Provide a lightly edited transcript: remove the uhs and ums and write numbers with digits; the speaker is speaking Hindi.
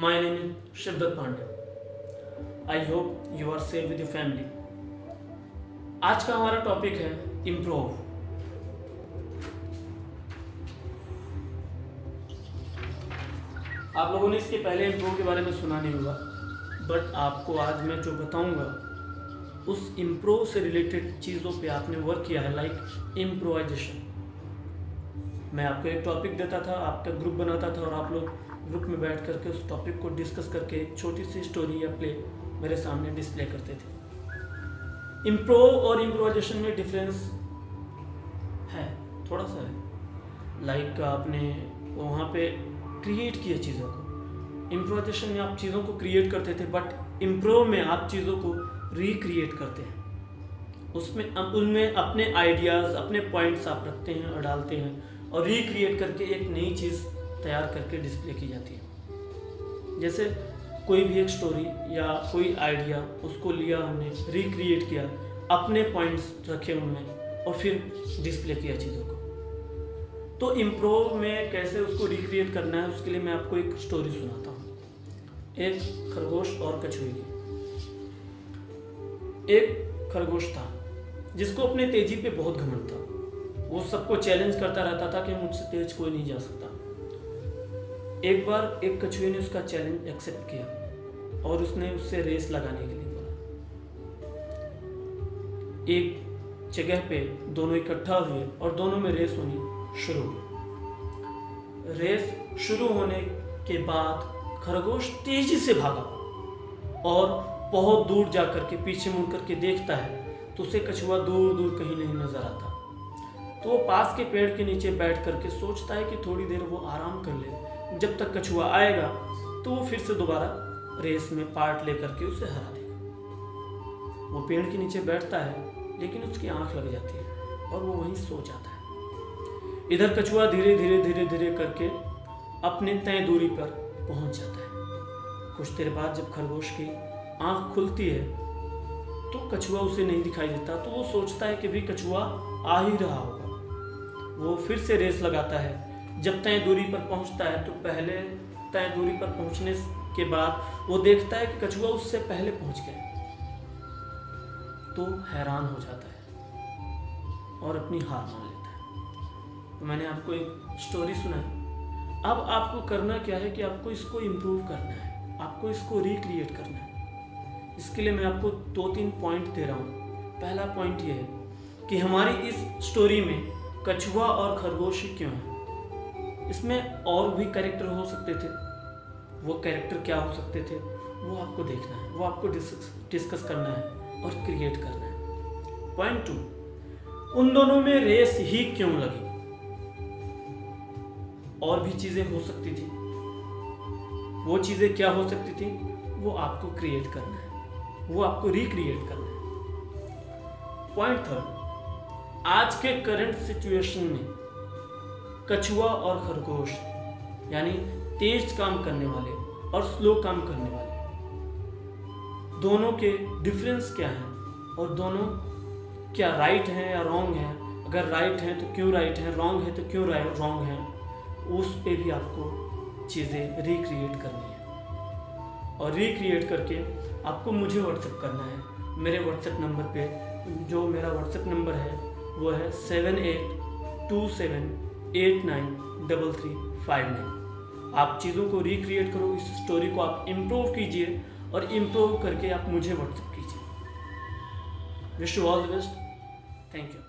My name is Shivdatt Pandey. I hope you are safe with your family. आज का हमारा टॉपिक है इम्प्रोव. आप लोगों ने इसके पहले इम्प्रोव के बारे में सुना नहीं होगा, बट आपको आज मैं जो बताऊंगा उस इम्प्रोव से रिलेटेड चीज़ों पे आपने वर्क किया है, लाइक इम्प्रोवाइजेशन. मैं आपको एक टॉपिक देता था, आपका ग्रुप बनाता था और आप लोग ग्रुप में बैठ करके उस टॉपिक को डिस्कस करके एक छोटी सी स्टोरी या प्ले मेरे सामने डिस्प्ले करते थे. इम्प्रोव और इम्प्रोवाइजेशन में डिफरेंस है, थोड़ा सा है. लाइक आपने वहाँ पे क्रिएट किया चीज़ों को. इम्प्रोवाइजेशन में आप चीज़ों को क्रिएट करते थे, बट इम्प्रोव में आप चीज़ों को रिक्रिएट करते हैं. उसमें उनमें अपने आइडियाज़, अपने पॉइंट्स आप रखते हैं और डालते हैं और रिक्रिएट करके एक नई चीज़ तैयार करके डिस्प्ले की जाती है. जैसे कोई भी एक स्टोरी या कोई आइडिया, उसको लिया हमने, रिक्रिएट किया, अपने पॉइंट्स रखे उनमें और फिर डिस्प्ले किया चीज़ों को. तो इम्प्रोव में कैसे उसको रिक्रिएट करना है, उसके लिए मैं आपको एक स्टोरी सुनाता हूँ. एक खरगोश और कछुए की. एक खरगोश था जिसको अपने तेजी पे बहुत घमंड था. वो सबको चैलेंज करता रहता था कि मुझसे तेज कोई नहीं जा सकता. एक बार एक कछुए ने उसका चैलेंज एक्सेप्ट किया और उसने उससे रेस लगाने के लिए बोला. एक जगह पे दोनों इकट्ठा हुए और दोनों में रेस होनी शुरू हुई. रेस शुरू होने के बाद खरगोश तेजी से भागा और बहुत दूर जाकर के पीछे मुड़ करके देखता है तो उसे कछुआ दूर दूर कहीं नहीं नजर आता. तो वो पास के पेड़ के नीचे बैठ करके सोचता है कि थोड़ी देर वो आराम कर ले, जब तक कछुआ आएगा तो वो फिर से दोबारा रेस में पार्ट लेकर के उसे हरा देगा. वो पेड़ के नीचे बैठता है लेकिन उसकी आंख लग जाती है और वो वहीं सो जाता है. इधर कछुआ धीरे धीरे धीरे धीरे करके अपने तय दूरी पर पहुंच जाता है. कुछ देर बाद जब खरगोश की आंख खुलती है तो कछुआ उसे नहीं दिखाई देता. तो वो सोचता है कि भी कछुआ आ ही रहा होगा. वो फिर से रेस लगाता है. जब तय दूरी पर पहुंचता है तो पहले तय दूरी पर पहुंचने के बाद वो देखता है कि कछुआ उससे पहले पहुंच गया. तो हैरान हो जाता है और अपनी हार मान लेता है. तो मैंने आपको एक स्टोरी सुनाई. अब आपको करना क्या है कि आपको इसको इम्प्रूव करना है, आपको इसको रिक्रिएट करना है. इसके लिए मैं आपको 2-3 पॉइंट दे रहा हूँ. पहला पॉइंट ये है कि हमारी इस स्टोरी में कछुआ और खरगोश ही क्यों है. इसमें और भी कैरेक्टर हो सकते थे. वो कैरेक्टर क्या हो सकते थे वो आपको देखना है, वो आपको डिस्कस करना है और क्रिएट करना है. पॉइंट 2, उन दोनों में रेस ही क्यों लगी. और भी चीजें हो सकती थी. वो चीजें क्या हो सकती थी वो आपको क्रिएट करना है, वो आपको रिक्रिएट करना है. पॉइंट 3, आज के करंट सिचुएशन में कछुआ और खरगोश यानी तेज काम करने वाले और स्लो काम करने वाले, दोनों के डिफरेंस क्या हैं और दोनों क्या राइट हैं या रॉन्ग हैं. अगर राइट हैं तो क्यों राइट हैं, रॉन्ग है तो क्यों रॉन्ग हैं, उस पे भी आपको चीज़ें रिक्रिएट करनी है. और रिक्रिएट करके आपको मुझे व्हाट्सएप करना है. मेरे व्हाट्सएप नंबर पे, जो मेरा व्हाट्सएप नंबर है वो है 7827893359. आप चीज़ों को रिक्रिएट करो, इस स्टोरी को आप इम्प्रूव कीजिए और इम्प्रूव करके आप मुझे व्हाट्सएप कीजिए. Wish you all the best. Thank you.